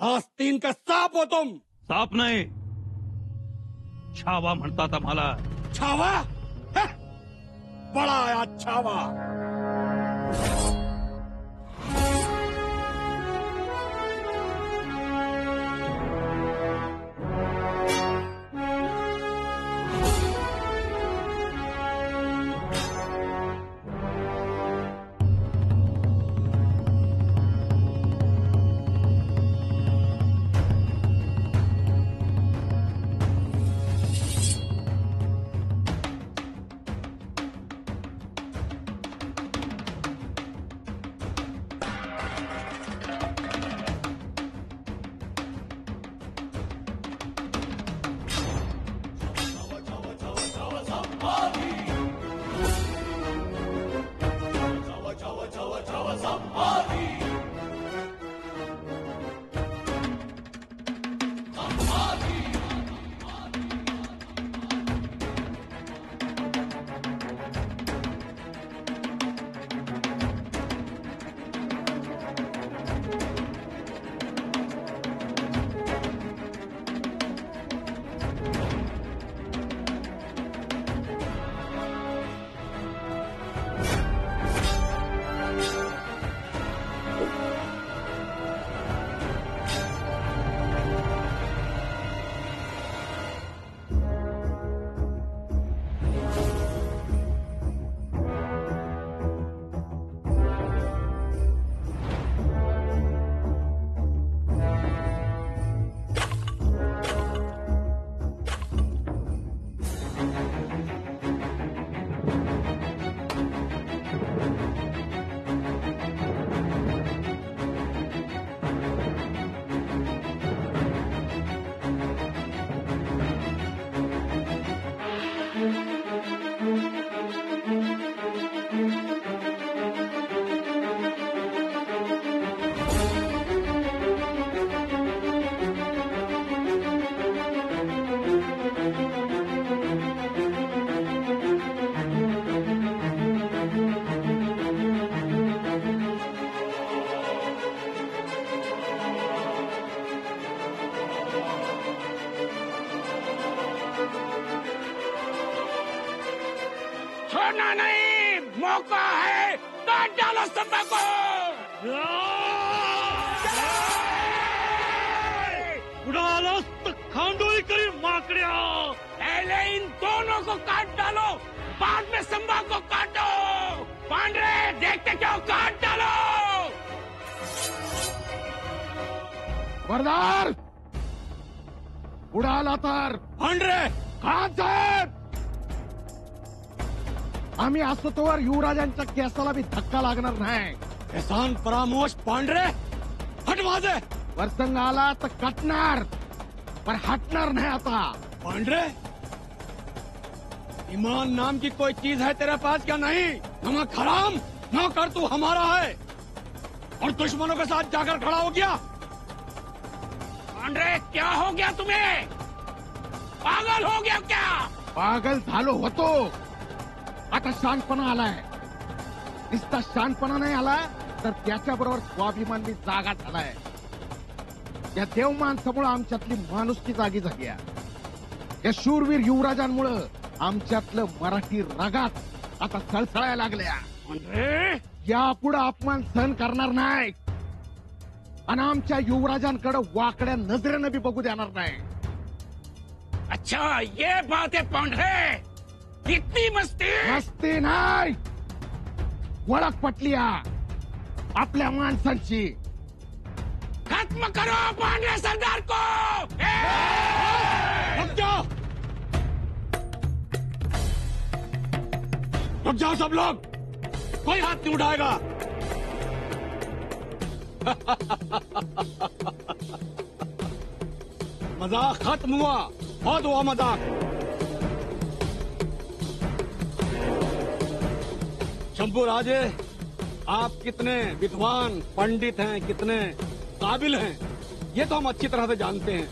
आस्तीन का साप हो तुम. साप नाही, छावा म्हणतात आम्हाला. छावा? है? बड़ा आया छावा. छोड़ना नहीं, मौका है, काट डालो सत्ता को. उडालास तर खांडोळी करी माकड्या. पहले इन दोनों को काट डालो, बाद में संभा को काटो. पांडे देखते क्यों, काट डालो. वरदार उडाला तर. पांडे खान साहेब, आम्ही असतो तोवर युवराजांच्या केसाला बी धक्का लागणार नाही. एहसान परामोश. पांडे हटवा दे. प्रसंग आला तर कटणार, पर हटणार नाही आता. पांडे, ईमान नाम की कोई चीज है तेरे पास क्या? नहीं. नमक हराम नौकर तू हमारा है और दुश्मनों के साथ जाकर खड़ा हो गया. पांडे, क्या हो गया तुम्हें? पागल हो गया क्या? पागल झालो होतो, आता शानपणा आलाय. नुसता शानपणा नाही आला तर त्याच्याबरोबर स्वाभिमान बी जागा झालाय. या देव माणसामुळे आमच्यातली माणुसकी जागी झाली आहे. या शूरवीर युवराजांमुळे आमच्यातलं मराठी रगात आता सळसळायला लागल्या. पांडे, यापुढे अपमान सहन करणार नाही आणि आमच्या युवराजांकडे वाकड्या नजरेनं बी बघू देणार नाही. अच्छा ये बात है पांडे. कितनी मस्ती. मस्ती नाही, ओळख पटली आपल्या माणसांची. खत्म करो पांडे सरदार को. रुक जाओ, रुक जाओ सब लोग. कोई हाथ नहीं उठाएगा. मजाक खत्म हुआ. बहुत हुआ मजाक. शंभू राजे, आप कितने विद्वान पंडित हैं, कितने काबिल हैं, ये तो हम अच्छी तरह से जानते हैं.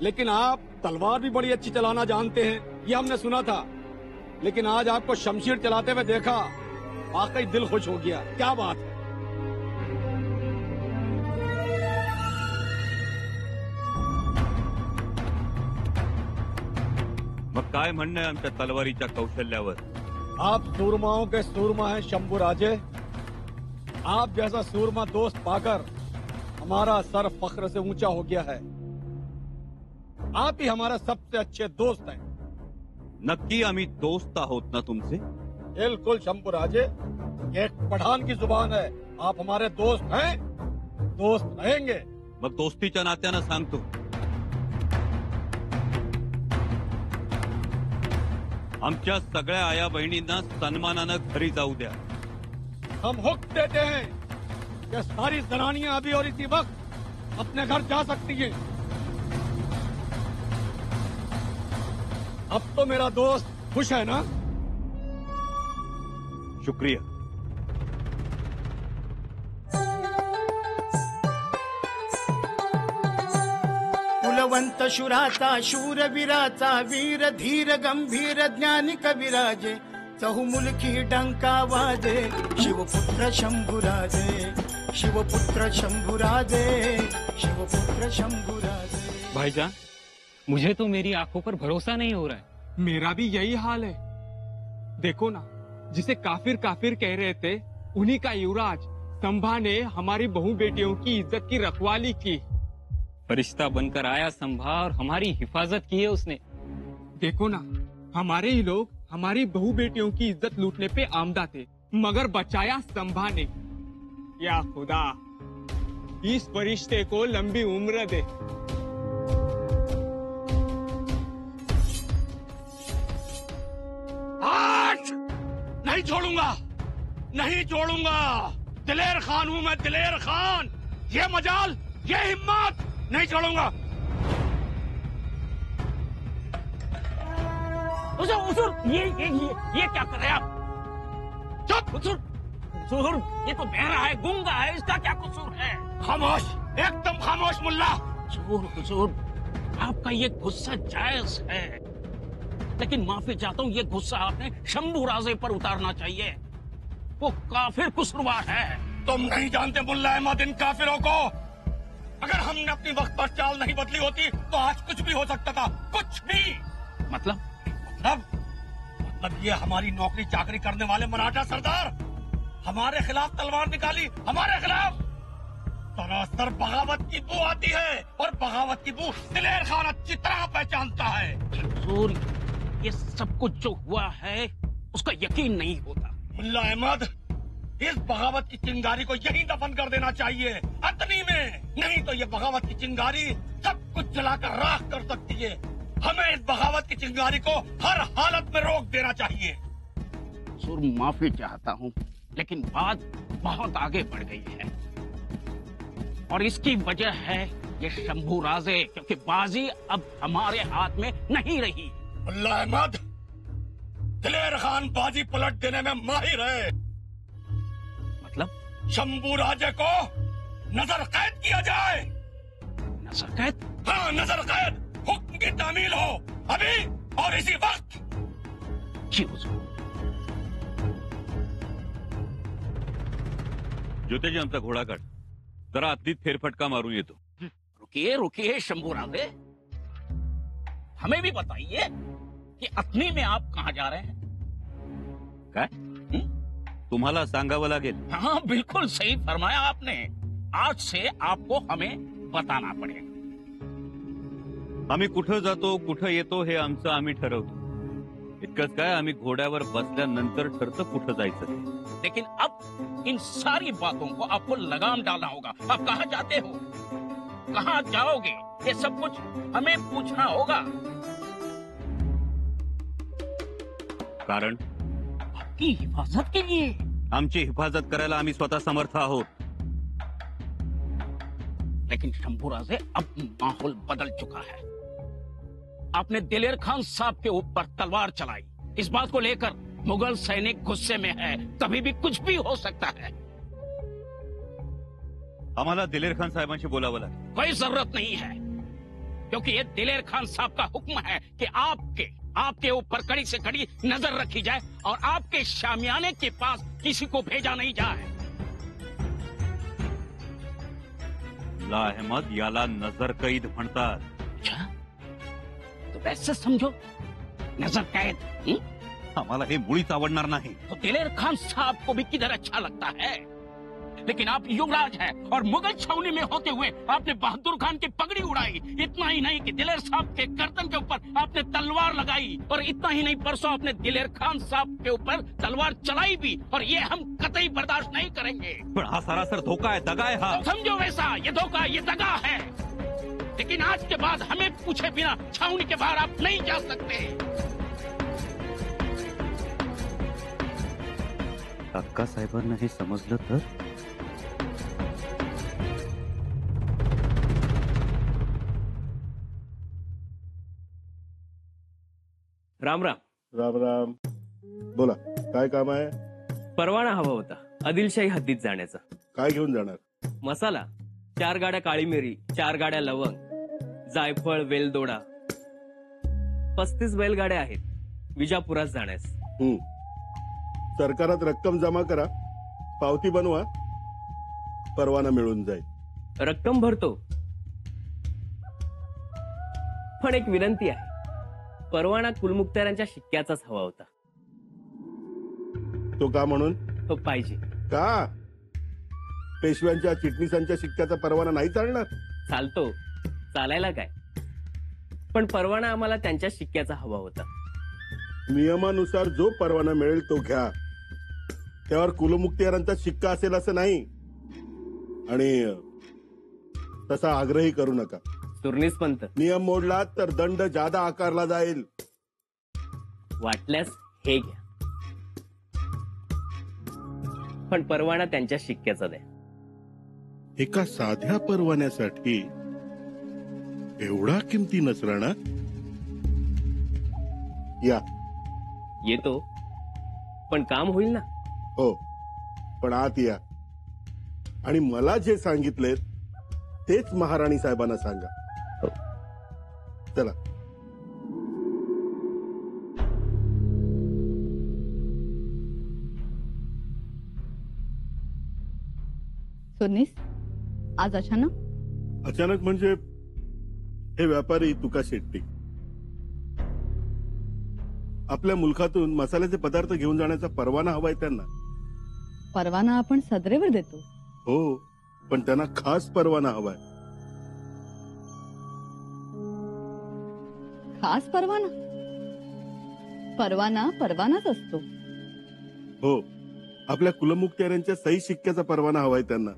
लेकिन आप तलवार भी बड़ी अच्छी चलाना जानते हैं, ये हमने सुना था. लेकिन आज आपको शमशीर चलाते हुए देखा, वाकई दिल खुश हो गया. क्या बात है. काय म्हणणं आहे आमच्या तलवारीच्या कौशल्यावर? आप सूरमाओं के सूरमा हैं शंभू राजे। आप जैसा सूरमा दोस्त पाकर हमारा सर फख्र से ऊंचा हो गया है। आप ही हमारे सबसे अच्छे दोस्त हैं। नक्की आम्ही दोस्त आहोत ना तुमचे? बिल्कुल शंभू राजे, ये एक पठान की जुबान है। आप हमारे दोस्त हैं, दोस्त रहेंगे। मग दोस्तीच्या नात्यानं सांगतो, आमच्या सगळ्या आया बहिणींना सन्मानानं घरी जाऊ द्या। हम हुक्म देते हैं कि सारी जनानियां अभी और इसी वक्त अपने घर जा सकती हैं। अब तो मेरा दोस्त खुश है ना? शुक्रिया। कुलवंत शुराचा शूरवीराचा वीर धीर गंभीर ज्ञानी कविराजे चहुमुलकी डंका वाजे शिवपुत्र शंभुराजे शिवपुत्र शंभुराजे शिवपुत्र शंभुराजे। भाईजान, मुझे तो मेरी आंखों पर भरोसा नहीं हो रहा है। मेरा भी यही हाल है। देखो ना, जिसे काफिर काफिर कह रहे थे, उन्हीं का युवराज संभा ने हमारी बहू बेटियों की इज्जत की रखवाली की। फरिश्ता बनकर आया संभा और हमारी हिफाजत की है उसने। देखो ना, हमारे ही लोग हमारी बहू बेटियों की इज्जत लूटने पे आमदा थे, मगर बचाया संभा ने। या खुदा, इस फरिश्ते को लंबी उम्र दे। आज नहीं छोड़ूंगा, नहीं छोड़ूंगा। दिलेर खान हूं मैं, दिलेर खान। ये मजाल, ये हिम्मत नहीं छोड़ूंगा। ये क्या कर रहे हैं आप? चुप! हुजूर, ये तो बहरा है, गूंगा है, इसका क्या कसूर है? खामोश, एकदम खामोश मुल्ला। हुजूर, आपका ये गुस्सा जायज है, लेकिन माफी चाहता हूँ, ये गुस्सा आपने शंभू राजे पर उतारना चाहिए। वो काफिर कुसरवार है। तुम नहीं जानते मुल्ला अहमद इन काफिरों को। अगर हमने अपनी वक्त पर चाल नहीं बदली होती तो आज कुछ भी हो सकता था, कुछ भी। मतलब ये हमारी नौकरी चाकरी करने वाले मराठा सरदार हमारे खिलाफ तलवार निकाली, हमारे खिलाफ। सरासर बगावत की बू आती है, और बगावत की बू दिलेर खान अच्छी तरह पहचानता है। हुजूर, ये सब कुछ जो हुआ है उसका यकीन नहीं होता। मुल्ला अहमद, इस बगावत की चिंगारी को यहीं दफन कर देना चाहिए, अतनी में। नहीं तो ये बगावत की चिंगारी सब कुछ जलाकर राख कर सकती है। हमें इस बगावत की चिंगारी को हर हालत में रोक देना चाहिए। हुजूर, माफी चाहता हूँ, लेकिन बात बहुत आगे बढ़ गई है, और इसकी वजह है ये शंभू राजे, क्योंकि बाजी अब हमारे हाथ में नहीं रही। मुल्ला अहमद, दिलेर खान बाजी पलट देने में माहिर है। मतलब? शंभू राजे को नजर कैद किया जाए। नजर कैद? हाँ, नजर कैद। हुक्म की तामील हो अभी और इसी वक्त। जी हुजूर। ज्योतिजी, आमचा घोडा काढ, जरा आतलीत फेरफटका मारून येतो। रुकिए रुकिए शंभू राजे, हमें भी बताइए कि अथनी में आप कहाँ जा रहे हैं? काय? तुम्हाला सांगावं लागेल। हाँ, बिल्कुल सही फरमाया आपने। आज से आपको हमें बताना पड़ेगा। आम्ही कुठं जातो, कुठं येतो हे आमचं आम्ही ठरवतो। इतकंच काय, आम्ही घोड्यावर बसल्यानंतर ठरतं कुठं जायचं ते। लेकिन अब इन सारी बातों को आपको लगाम डालना होगा। आप कहाँ जाते हो, कहाँ जाओगे, ये सब कुछ हमें पूछना होगा। कारण आपकी हिफाजत के लिए। आमची हिफाजत करायला आम्ही स्वतः समर्थ आहोत। लेकिन शंभू राजे, अब माहौल बदल चुका है। आपने दिलेर खान साहब के ऊपर तलवार चलाई, इस बात को लेकर मुगल सैनिक गुस्से में है, कभी भी कुछ भी हो सकता है। आम्हाला दिलेर खान साहेबांशी बोलावं लागेल। कोई जरूरत नहीं है, क्योंकि ये दिलेर खान साहब का हुक्म है कि आपके ऊपर कड़ी से कड़ी नजर रखी जाए और आपके शामियाने के पास किसी को भेजा नहीं जाए। मुल्ला अहमद, याला नजर कैद म्हणतात। अच्छा, तो वैसे समझो नजर कैद। आम्हाला हे मुळीच आवडणार नाही। तो दिलेर खान साहब को भी किधर अच्छा लगता है, लेकिन आप युवराज हैं और मुगल छावनी में होते हुए आपने बहादुर खान की पगड़ी उड़ाई। इतना ही नहीं कि दिलेर साहब के गर्दन के ऊपर आपने तलवार लगाई, और इतना ही नहीं परसों आपने दिलेर खान साहब के ऊपर तलवार चलाई भी, और ये हम कतई बर्दाश्त नहीं करेंगे। पण हा सरासर धोका आहे, दगा आहे हा। समझो वैसा, ये धोखा, ये दगा है, लेकिन आज के बाद हमें पूछे बिना छावनी के बाहर आप नहीं जा सकते। अक्का साहेबांना हे समजलं तर? राम राम। राम राम, बोला काय काम आहे? परवाना हवा होता आदिलशाही हद्दीत जाण्याचा। काय घेऊन जाणार? मसाला 4 गाड्या काळी मिरी, 4 गाड्या लवंग, जायफळ, वेलदोडा, 35 बैलगाड्या आहेत विजापुरात जाण्यास। सरकारात रक्कम जमा करा, पावती बनवा, परवाना मिळून जाईल। रक्कम भरतो, पण एक विनंती आहे, परवाना कुलमुक्तारांच्या शिक्क्याचाच हवा होता। तो का म्हणून? तो पाहिजे का? पेशव्यांच्या चिटणीसांच्या शिक्क्याचा परवाना नाही चालणार? चालतो, चालायला काय, पण परवाना आम्हाला त्यांच्या शिक्क्याचा हवा होता। नियमानुसार जो परवाना मिळेल तो घ्या, त्यावर कुलमुक्तियारांचा शिक्का असेल असं नाही, आणि तसा आग्रही करू नका। सुरनीस पंत, नियम मोडला तर दंड जादा आकारला जाईल। वाटल्यास हे घ्या, पण परवाना त्यांच्या शिक्क्याचा द्या। एका साध्या परवान्यासाठी एवढा किमती नसराणा? या येतो, पण काम होईल ना? हो, पण आत या, आणि मला जे सांगितले तेच महाराणी साहेबांना सांगा। हो। चला। सुनीस, आज अचानक? अचानक म्हणजे हे व्यापारी तुका शेट्टी आपल्या मुलखातून मसाल्याचे पदार्थ घेऊन जाण्याचा परवाना हवाय त्यांना। परवाना आपण सदरेवर देतो। हो, पण त्यांना खास परवाना हवाय। खास परवाना? परवाना परवानाच असतो। हो, आपल्या कुलमुक्त्यारांच्या सही शिक्क्याचा परवाना हवाय त्यांना।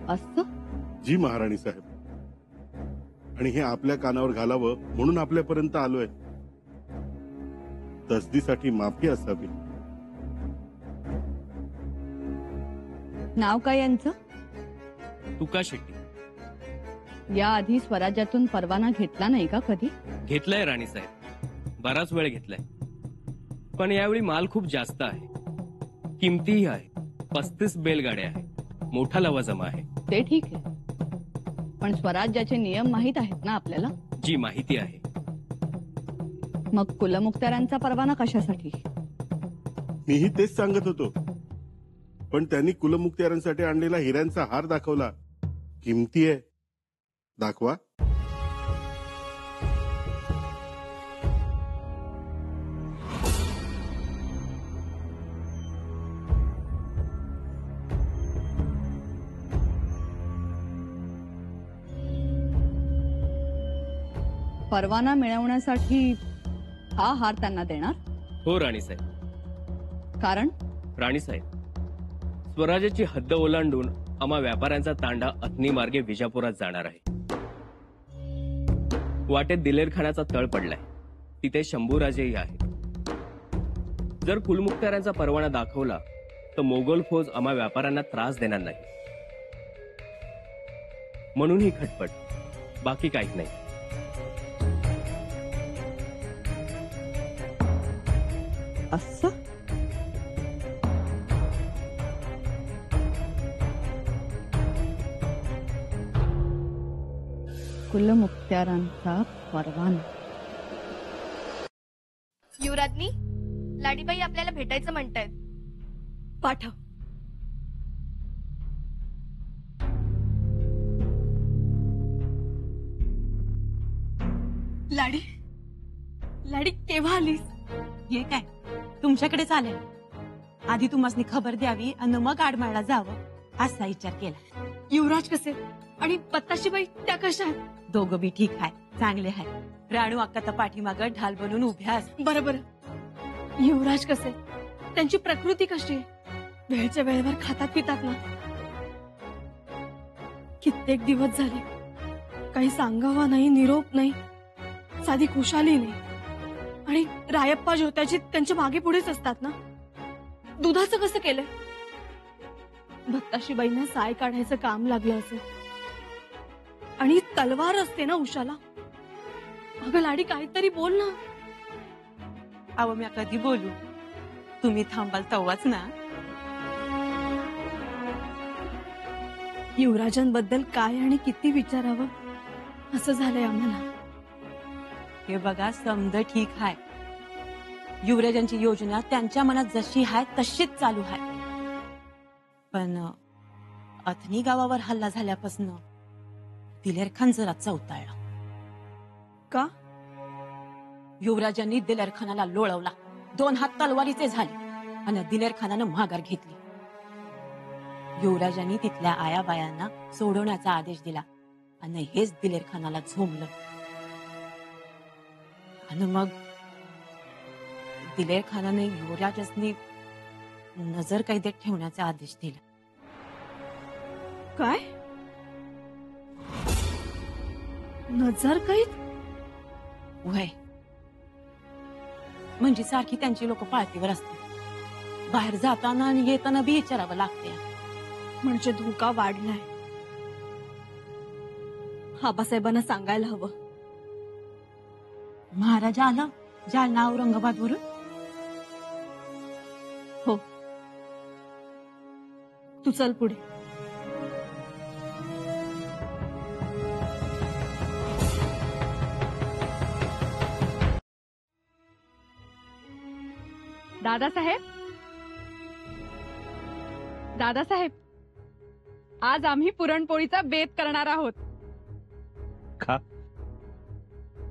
असं? जी महाराणी साहेब, आणि हे आपल्या कानावर घालावं म्हणून आपल्यापर्यंत आलोय। तसदीसाठी माफी असावी। नाव काय यांचं? तुका शेट्टी। याआधी स्वराज्यातून परवाना घेतला नाही का कधी? घेतलाय राणी साहेब, बराच वेळ घेतलाय, पण यावेळी माल खूप जास्त आहे, किमतीही आहे, 35 बैलगाड्या आहे, मोठा लवाजमा आहे। ते ठीक आहे, पण स्वराज्याचे नियम माहित आहेत ना आपल्याला? जी माहिती आहे। मग कुलमुक्तारांचा परवाना कशासाठी? मीही तेच सांगत होतो, पण त्यांनी कुलमुक्त्यारांसाठी आणलेला हिऱ्यांचा हार दाखवला। किमती आहे, दाखवा। परवाना मिळवण्यासाठी हा हार त्यांना देणार? हो राणीसाहेब। कारण? राणीसाहेब, स्वराज्याची हद्द ओलांडून आम्हा व्यापाऱ्यांचा तांडा अथनी मार्गे विजापुरात जाणार आहे। वाटेत दिलेरखानाचा तळ पडलाय, तिथे शंभूराजेही आहेत। जर कुलमुक्तारांचा परवाना दाखवला तर मोगल फौज आम्हा व्यापाऱ्यांना त्रास देणार नाही, म्हणून ही खटपट, बाकी काही नाही। असं? कुलमुक्त्यारांचा परवाना? युवराज्ञी, लाडीबाई आपल्याला भेटायचं म्हणतायत। पाठव। लाडी लाडी केव्हा आलीस? हे काय तुमच्याकडेच आले. आधी तुम्हाला खबर द्यावी आणि मग आडमाळला जावं असा विचार केला. युवराज कसे आणि बत्ताशीबाई त्या कशा आहेत? दोघं बी ठीक आहे, चांगले आहे. राणू अक्का तर पाठीमागं ढाल बनून उभ्या असते. बरोबर. युवराज कसे, त्यांची प्रकृती कशी आहे? वेळच्या वेळेवर खातात पितात ना? कित्येक दिवस झाले काही सांगावा नाही, निरोप नाही, साधी खुशाली नाही. आणि रायप्पा ज्योत्याची त्यांच्या मागे पुढेच असतात ना? दुधाचं कसं केलंय? भत्ताशीबाईंना साय काढायचं काम लागलं असेल. आणि तलवार असते ना उशाला. अगं लाडी काहीतरी बोल ना. अहो मी कधी बोलू, तुम्ही थांबाल तेव्हाच ना. युवराजांबद्दल काय आणि किती विचारावं असं झालंय आम्हाला. हे बघा समज ठीक आहे. युवराजांची योजना त्यांच्या मनात जशी आहे तशीच चालू आहे. पण अथनी गावावर हल्ला झाल्यापासून दिलेर खान जरा चौताळला. का? युवराजांनी दिलेर खानाला लोळवला. 2 हात तलवारीचे झाले आणि दिलेर खानानं माघार घेतली. युवराजांनी तिथल्या आयाबायांना सोडवण्याचा आदेश दिला आणि हेच दिलेर खानाला झोंबलं. आणि मग दिलेर खानाने युवराजांनी नजर कैदेत ठेवण्याचा आदेश दिला. काय? नजर कैद? वय म्हणजे सारखी त्यांची लोक पाळतीवर असतात. बाहेर जाताना आणि येताना बी विचारावं लागते. म्हणजे धोका वाढलाय. आबासाहेबांना सांगायला हवं. महाराजा आला जालना औरंगाबाद वरून? हो. तू चल पुढे. दादासाहेब, दादासाहेब, आज आम्ही पुरणपोळीचा बेत करणार आहोत. खा.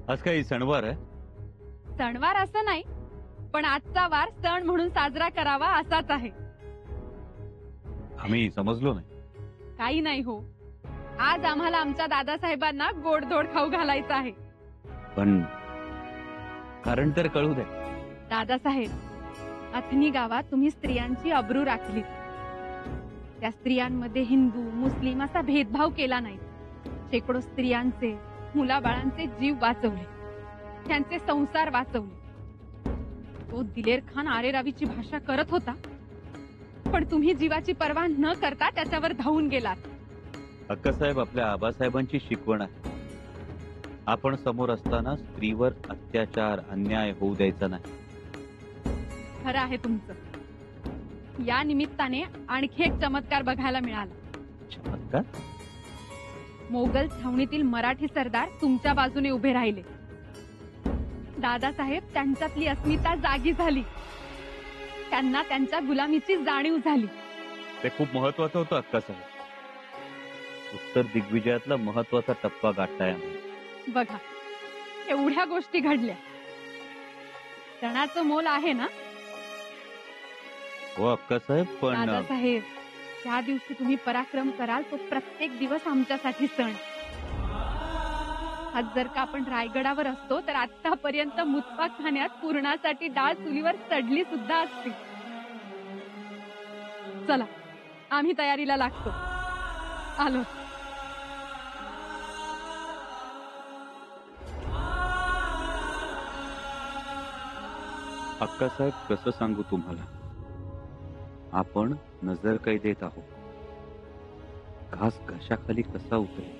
आज काही सणवार आहे? सणवार असं नाही, पण आजचा वार सण म्हणून साजरा करावा असाच आहे. आम्ही समजलो नाही. काही नाही हो, आज आम्हाला आमच्या दादासाहेबांना गोडधोड खाऊ घालायचं आहे. पण कारण तर कळू दे. दादासाहेब, अथनी गावात तुम्ही स्त्रियांची अब्रू राखली. त्या स्त्रियांमध्ये हिंदू मुस्लिम असा भेदभाव केला नाही. शेकडो स्त्रियांचे मुलाबाळांचे जीव वाचवले, त्यांचे संसार वाचवले. तो दिलेर खान आरेरावीची भाषा करत होता, पण तुम्ही जीवाची पर्वा न करता त्याच्यावर धावून गेलात. अक्कासाहेब, आपल्या आबासाहेबांची शिकवण आहे. आपण समोर असताना स्त्रीवर अत्याचार अन्याय होऊ द्यायचा नाही. खरं आहे तुमचं. या निमित्ताने आणखी एक चमत्कार बघायला मिळाला. चमत्कार? मोगल छावणीतील मराठी सरदार तुमच्या बाजूने उभे राहिले. दादासाहेब, त्यांच्यातली अस्मिता जागी झाली. त्यांना त्यांच्या गुलामीची जाणीव झाली. ते खूप महत्वाचं होतं अक्कासाहेब. उत्तर दिग्विजयातला महत्वाचा टप्पा गाठताय आम्ही. बघा, एवढ्या गोष्टी घडल्या. सणाचं मोल आहे ना? हो अक्कासाहेब, पण दादासाहेब, ज्या दिवशी तुम्ही पराक्रम कराल तो प्रत्येक दिवस आमच्यासाठी सण. आज जर का आपण रायगडावर असतो तर आतापर्यंत मुत्पा खाण्यात पूर्णासाठी डाळ चुलीवर चढली सुद्धा असती. चला, आम्ही तयारीला लागतो. आलो. अक्कासाहेब, कसं सांगू तुम्हाला, आपण नजर कैदेत आहोत. घास घशाखाली कसा उतरेल